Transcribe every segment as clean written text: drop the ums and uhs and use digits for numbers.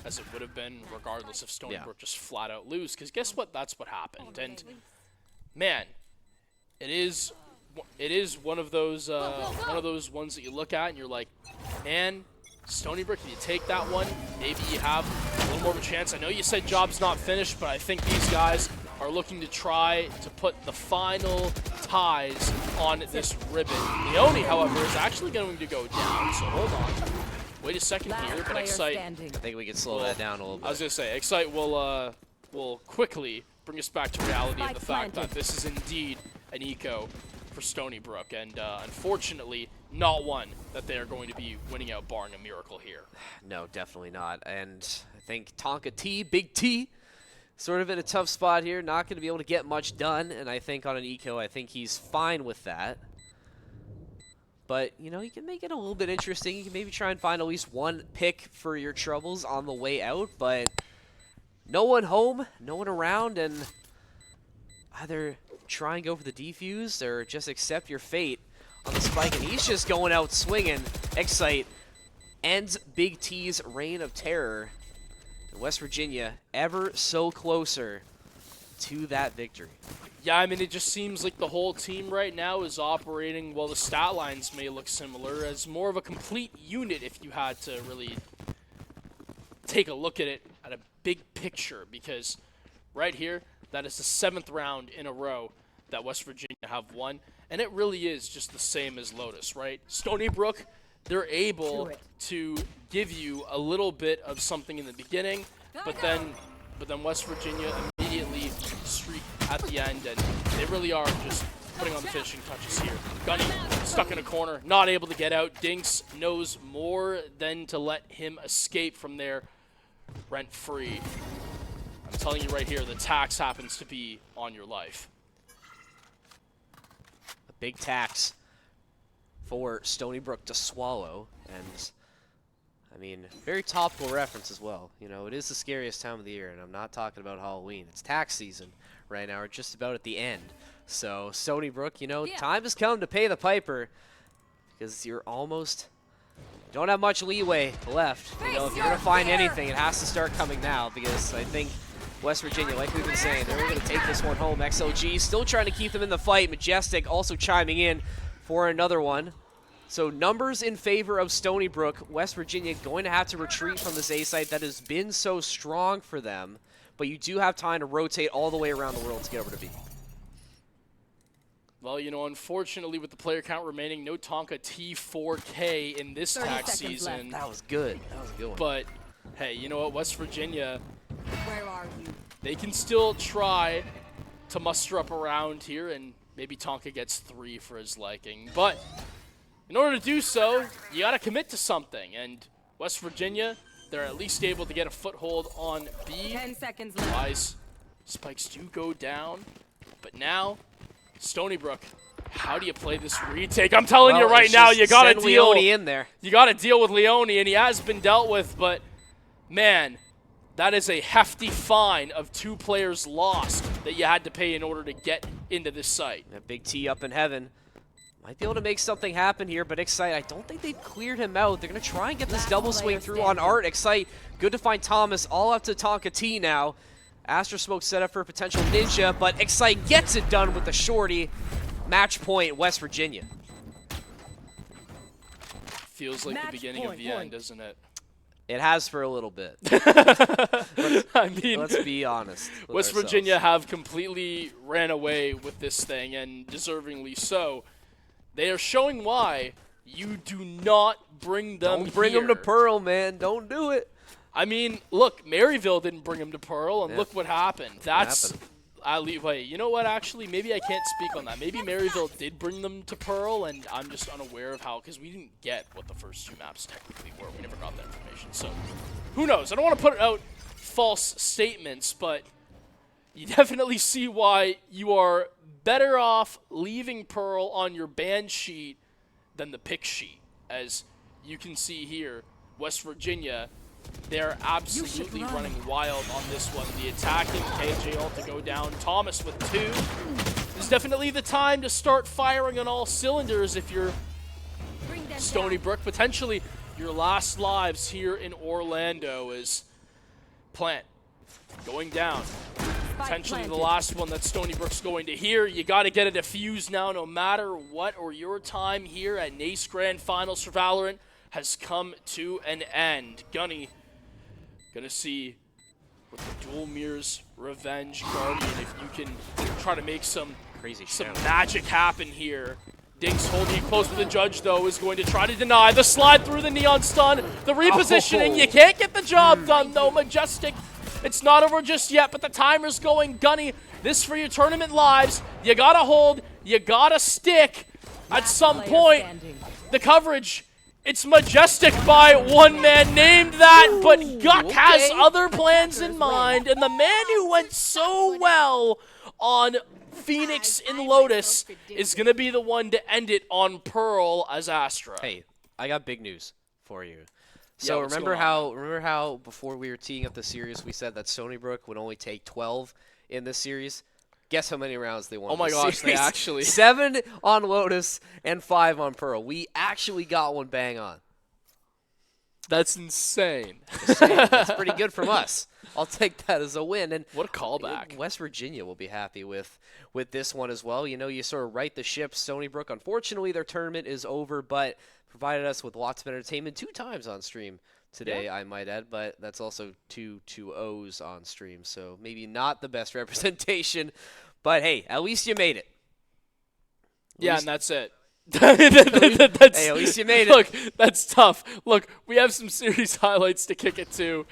as it would have been regardless if Stony Brook just flat out lose. Because guess what? That's what happened. And man, it is one of those ones that you look at and you're like, man, Stony Brook, if you take that one, maybe you have a little more of a chance. I know you said job's not finished, but I think these guys are looking to try to put the final ties on this ribbon. Leone, however, is actually going to go down, so hold on. Wait a second here, but Excite... I think we can slow that down a little bit. I was going to say, Excite will quickly bring us back to reality and the fact that this is indeed an eco for Stony Brook, and unfortunately, not one that they are going to be winning out barring a miracle here. No, definitely not. And I think Tonka T, Big T, sort of in a tough spot here, not going to be able to get much done, and I think on an eco, I think he's fine with that. But, you know, you can make it a little bit interesting. You can maybe try and find at least one pick for your troubles on the way out, but no one home, no one around, and either try and go for the defuse or just accept your fate on the spike, and he's just going out swinging. Excite ends Big T's reign of terror. And West Virginia ever so closer to that victory. Yeah, I mean, it just seems like the whole team right now is operating, while the stat lines may look similar, as more of a complete unit if you had to really take a look at it at a big picture, because right here, that is the 7th round in a row that West Virginia have won, and it really is just the same as Lotus, right? Stony Brook, they're able to give you a little bit of something in the beginning, but then West Virginia immediately streak at the end, and they really are just putting on the finishing touches here. Gunny stuck in a corner, not able to get out. Dinks knows more than to let him escape from there rent-free. I'm telling you right here, the tax happens to be on your life. A big tax for Stony Brook to swallow, and I mean, very topical reference as well. You know, it is the scariest time of the year, and I'm not talking about Halloween. It's tax season right now. We're just about at the end. So, Stony Brook, you know, time has come to pay the piper, because you're almost... don't have much leeway left. You know, if you're going to find anything, it has to start coming now, because I think West Virginia, like we've been saying, they're going to take this one home. XLG still trying to keep them in the fight. Majestic also chiming in for another one. So numbers in favor of Stony Brook. West Virginia going to have to retreat from this A site that has been so strong for them, but you do have time to rotate all the way around the world to get over to B. Well, you know, unfortunately, with the player count remaining, no Tonka T4K in this tax season. That was good. That was a good one. But, hey, you know what? West Virginia, where are you? They can still try to muster up around here, and maybe Tonka gets 3 for his liking. But in order to do so, you got to commit to something. And West Virginia, they're at least able to get a foothold on B. 10 seconds left. Wise spikes do go down. But now, Stony Brook, how do you play this retake? I'm telling you right now, you got to deal. Leone in there. You got to deal with Leone, and he has been dealt with. But, man, that is a hefty fine of 2 players lost that you had to pay in order to get into this site. That Big T up in heaven. Might be able to make something happen here, but Excite, I don't think they've cleared him out. They're going to try and get this double swing through on Art. Excite, good to find Thomas, all up to Tonka T now. Astra Smoke set up for a potential ninja, but Excite gets it done with the shorty. Match point, West Virginia. Feels like the beginning of the end, doesn't it? It has for a little bit. I mean, let's be honest. West Virginia have completely ran away with this thing, and deservingly so. They are showing why you do not bring them Don't bring them to Pearl, man. Don't do it. I mean, look, Maryville didn't bring them to Pearl, and look what happened. That's... wait, you know what, actually? Maybe I can't speak on that. Maybe Maryville did bring them to Pearl, and I'm just unaware of how, because we didn't get what the first 2 maps technically were. We never got that information, so who knows? I don't want to put out false statements, but you definitely see why you are better off leaving Pearl on your ban sheet than the pick sheet. As you can see here, West Virginia, they're absolutely running wild on this one. The attacking KJ ult to go down. Thomas with 2. This is definitely the time to start firing on all cylinders if you're Stony Brook. Potentially your last lives here in Orlando is Plant going down. Potentially the last one that Stony Brook's going to hear. You got to get a defuse now no matter what, or your time here at NACE Grand Finals for Valorant has come to an end. Gunny gonna see with the dual mirrors revenge Guardian if you can try to make some magic happen here. Dinks holding close to the judge though is going to try to deny the slide through the neon stun, the repositioning. You can't get the job done though. Majestic, it's not over just yet, but the timer's going. Gunny, this for your tournament lives. You gotta hold, you gotta stick. At some point, the coverage, it's Majestic by one man named that, but Guck has other plans in mind, and the man who went so well on Phoenix in Lotus is going to be the one to end it on Pearl as Astra. Hey, I got big news for you. So Yeah, remember how before we were teeing up the series we said that Stony Brook would only take 12 in this series? Guess how many rounds they won? Oh my gosh, they actually 7 on Lotus and 5 on Pearl. We actually got one bang on. That's insane. That's pretty good from us. I'll take that as a win. And what a callback. West Virginia will be happy with this one as well. You know, you sort of right the ship. Stony Brook, unfortunately, their tournament is over, but provided us with lots of entertainment 2 times on stream today, I might add. But that's also 2 2-0s on stream, so maybe not the best representation. But, hey, at least you made it. And that's it. Hey, at least you made it. Look, that's tough. Look, we have some series highlights to kick it to.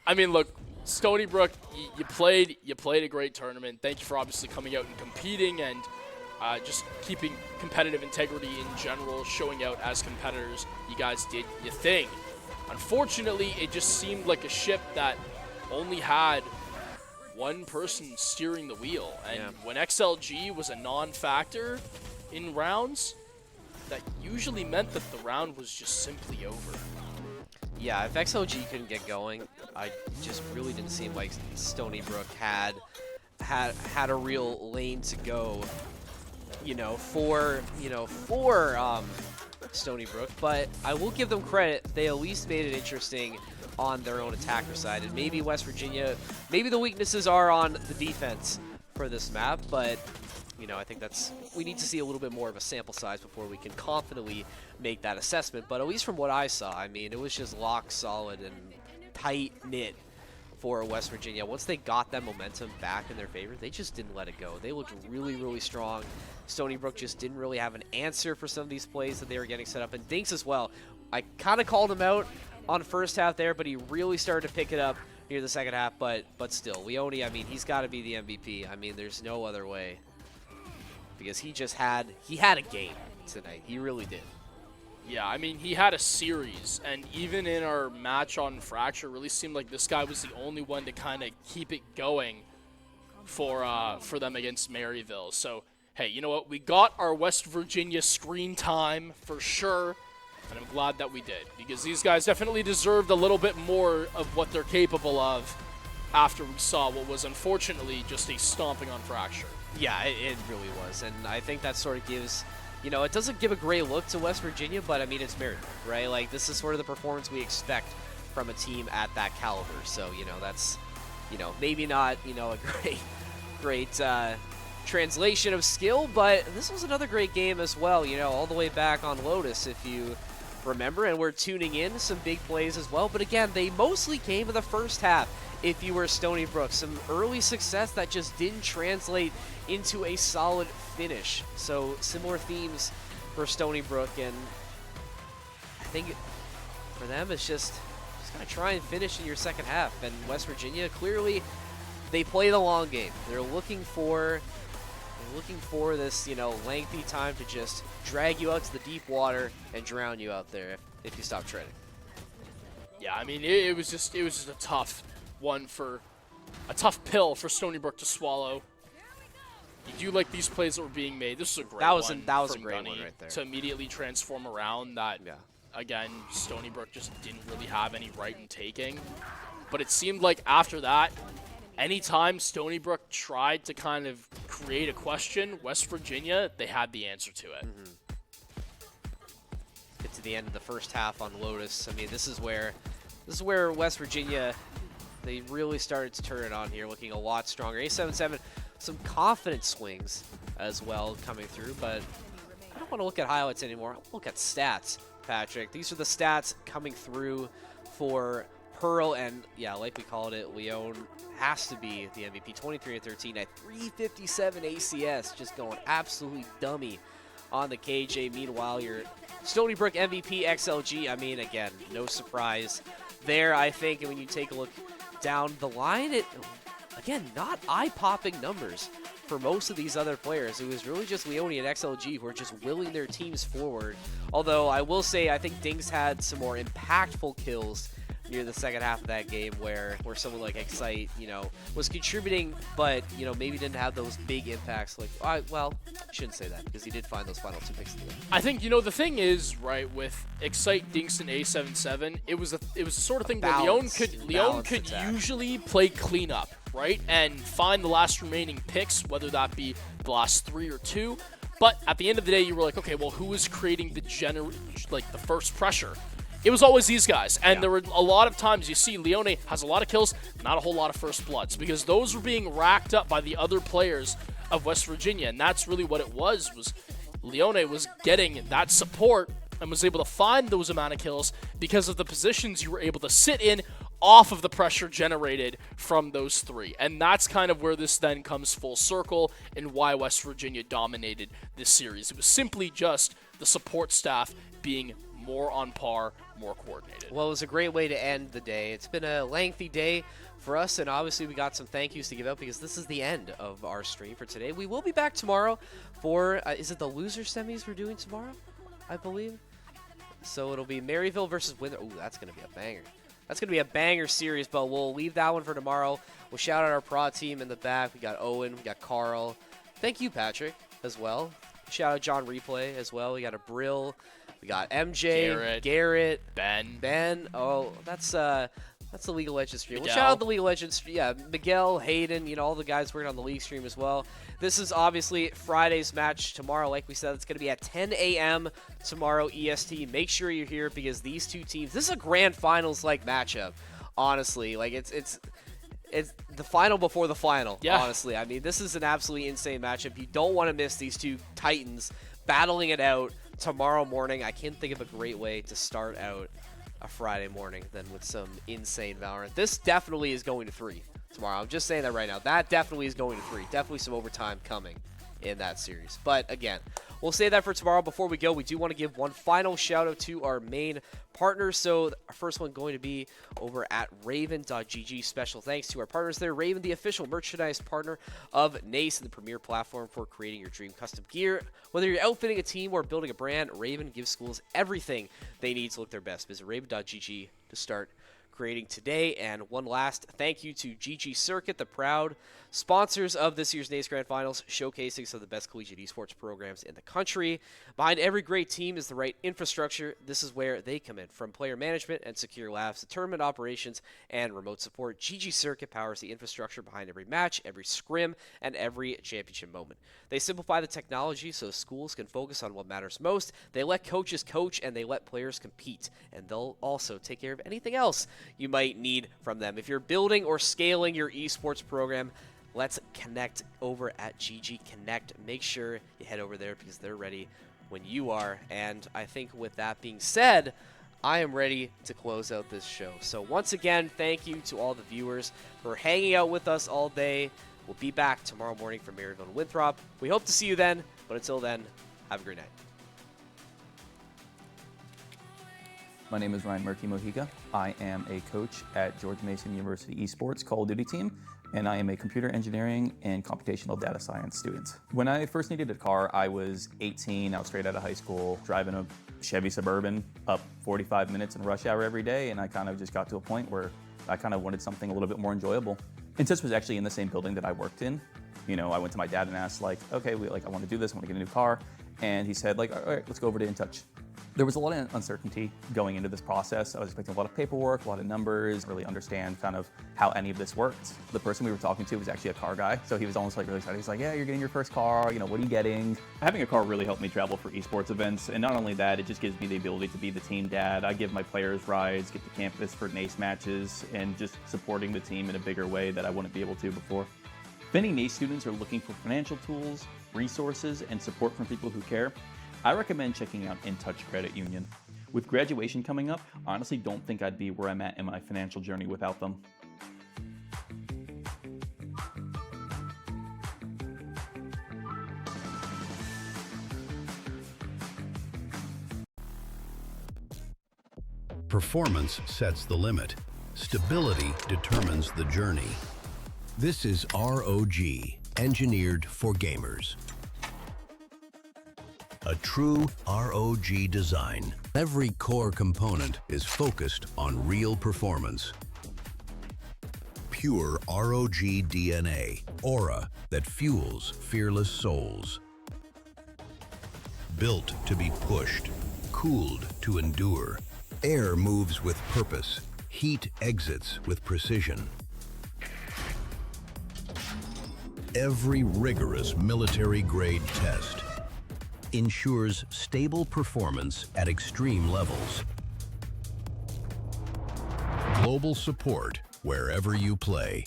I mean, look, Stony Brook, you played a great tournament. Thank you for obviously coming out and competing and just keeping competitive integrity in general, showing out as competitors. You guys did your thing. Unfortunately, it just seemed like a ship that only had one person steering the wheel. And when XLG was a non-factor in rounds, that usually meant that the round was just simply over. Yeah, if XLG couldn't get going, I just really didn't seem like Stony Brook had a real lane to go, for Stony Brook. But I will give them credit; they at least made it interesting on their own attacker side. And maybe West Virginia, maybe the weaknesses are on the defense for this map, but I think we need to see a little bit more of a sample size before we can confidently make that assessment. But at least from what I saw, I mean, it was just lock solid and tight-knit for West Virginia. Once they got that momentum back in their favor, they just didn't let it go. They looked really, really strong. Stony Brook just didn't really have an answer for some of these plays that they were getting set up. And Dinks as well. I kind of called him out on the first half there, but he really started to pick it up near the second half. But still, Leone, I mean, he's got to be the MVP. I mean, there's no other way. Because he had a game tonight. He really did. Yeah, I mean, he had a series, and even in our match on Fracture, it really seemed like this guy was the only one to kind of keep it going for them against Maryville. So, hey, you know what? We got our West Virginia screen time for sure, and I'm glad that we did, because these guys definitely deserved a little bit more of what they're capable of after we saw what was unfortunately just a stomping on Fracture. Yeah, it really was, and I think that sort of gives, it doesn't give a great look to West Virginia, but I mean, it's merited, right? Like, this is sort of the performance we expect from a team at that caliber. So, that's, maybe not, a great translation of skill, but this was another great game as well, all the way back on Lotus, if you remember, and we're tuning in some big plays as well. But again, they mostly came in the first half. If you were Stony Brook, some early success that just didn't translate into a solid finish. So similar themes for Stony Brook, and I think for them it's just gotta try and finish in your second half. And West Virginia, clearly they play the long game. They're looking for this, lengthy time to just drag you out to the deep water and drown you out there if you stop treading. Yeah, I mean, it was just a tough pill for Stony Brook to swallow. You do like these plays that were being made. This was a great one. That was a from great Gunny one right there. to immediately transform around that. Yeah. Again, Stony Brook just didn't really have any right in taking. But it seemed like after that, anytime Stony Brook tried to kind of create a question, West Virginia, they had the answer to it. to the end of the first half on Lotus. I mean, this is where West Virginia, they really started to turn it on here, looking a lot stronger. A77, some confident swings as well coming through, but I don't want to look at highlights anymore. I'll look at stats, Patrick. These are the stats coming through for Pearl, and yeah, like we called it, Leon has to be the MVP. 23-13 at 357 ACS, just going absolutely dummy on the KJ. Meanwhile, your Stony Brook MVP XLG, I mean, again, no surprise there, I think. And when you take a look down the line, it, again, not eye-popping numbers for most of these other players. It was really just Leone and XLG who were just willing their teams forward. Although I will say, I think Dings had some more impactful kills near the second half of that game where someone like Excite, you know, was contributing, but, you know, maybe didn't have those big impacts. Like, well, I shouldn't say that because he did find those final 2 picks at the end. I think, you know, the thing is, right, with Excite, Dinks, and A77, it was the sort of thing where Leon could usually play cleanup, right, and find the last remaining picks, whether that be the last 3 or 2. But at the end of the day, you were like, okay, well, who is creating the the first pressure? It was always these guys, and there were a lot of times you see Leone has a lot of kills, not a whole lot of first bloods, because those were being racked up by the other players of West Virginia, and that's really what it was Leone was getting that support and was able to find those amount of kills because of the positions you were able to sit in off of the pressure generated from those 3. And that's kind of where this then comes full circle and why West Virginia dominated this series. It was simply just the support staff being more on par, more coordinated. Well, it was a great way to end the day. It's been a lengthy day for us, and obviously we got some thank yous to give out because this is the end of our stream for today. We will be back tomorrow for, is it the loser semis we're doing tomorrow, I believe? So it'll be Maryville versus Windsor. Ooh, that's going to be a banger. That's going to be a banger series, but we'll leave that one for tomorrow. We'll shout out our prod team in the back. We got Owen, we got Carl. Thank you, Patrick, as well. Shout out John Replay as well. We got a Brill. We got MJ, Garrett, Ben. Oh, that's the League of Legends stream. We'll shout out the League of Legends. Yeah, Miguel, Hayden, you know, all the guys working on the League stream as well. This is obviously Friday's match tomorrow. Like we said, it's going to be at 10 a.m. tomorrow EST. Make sure you're here because these two teams, this is a grand finals-like matchup, honestly. Like, it's the final before the final, honestly. I mean, this is an absolutely insane matchup. You don't want to miss these two titans battling it out tomorrow morning. I can't think of a great way to start out a Friday morning than with some insane Valorant. This definitely is going to 3 tomorrow. I'm just saying that right now. That definitely is going to 3. Definitely some overtime coming in that series. But again, we'll save that for tomorrow. Before we go, we do want to give one final shout out to our main partners. So our first one going to be over at Raven.gg. Special thanks to our partners there. Raven, the official merchandise partner of NACE, the premier platform for creating your dream custom gear. Whether you're outfitting a team or building a brand, Raven gives schools everything they need to look their best. Visit Raven.gg to start creating today. And one last thank you to GG Circuit, the proud sponsors of this year's NACE Grand Finals, showcasing some of the best collegiate esports programs in the country. Behind every great team is the right infrastructure. This is where they come in, from player management and secure labs to tournament operations and remote support. GG Circuit powers the infrastructure behind every match, every scrim, and every championship moment. They simplify the technology so schools can focus on what matters most. They let coaches coach and they let players compete, and they'll also take care of anything else you might need from them. If you're building or scaling your esports program, let's connect over at GG Connect. Make sure you head over there because they're ready when you are. And I think with that being said, I am ready to close out this show. So once again, thank you to all the viewers for hanging out with us all day. We'll be back tomorrow morning from Maryville and Winthrop. We hope to see you then, but until then, have a great night. My name is Ryan Murky Mojica. I am a coach at George Mason University Esports Call of Duty team, and I am a computer engineering and computational data science student. When I first needed a car, I was 18, I was straight out of high school, driving a Chevy Suburban up 45 minutes in rush hour every day, and I kind of just got to a point where I kind of wanted something a little bit more enjoyable. And this was actually in the same building that I worked in. You know, I went to my dad and asked, like, okay, I want to do this, I want to get a new car. And he said, like, all right, let's go over to InTouch. There was a lot of uncertainty going into this process. I was expecting a lot of paperwork, a lot of numbers, really understand kind of how any of this worked. The person we were talking to was actually a car guy, so he was almost like really excited. He's like, yeah, you're getting your first car, you know, what are you getting? Having a car really helped me travel for esports events, and not only that, it just gives me the ability to be the team dad. I give my players rides, get to campus for NACE matches, and just supporting the team in a bigger way that I wouldn't be able to before. If any NACE students are looking for financial tools, resources, and support from people who care, I recommend checking out InTouch Credit Union. With graduation coming up, I honestly don't think I'd be where I'm at in my financial journey without them. Performance sets the limit. Stability determines the journey. This is ROG, engineered for gamers. A true ROG design. Every core component is focused on real performance. Pure ROG DNA, aura that fuels fearless souls. Built to be pushed, cooled to endure. Air moves with purpose, heat exits with precision. Every rigorous military-grade test ensures stable performance at extreme levels. Global support wherever you play.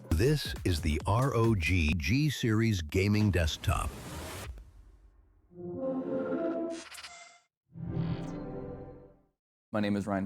This is the ROG G-Series gaming desktop. My name is Ryan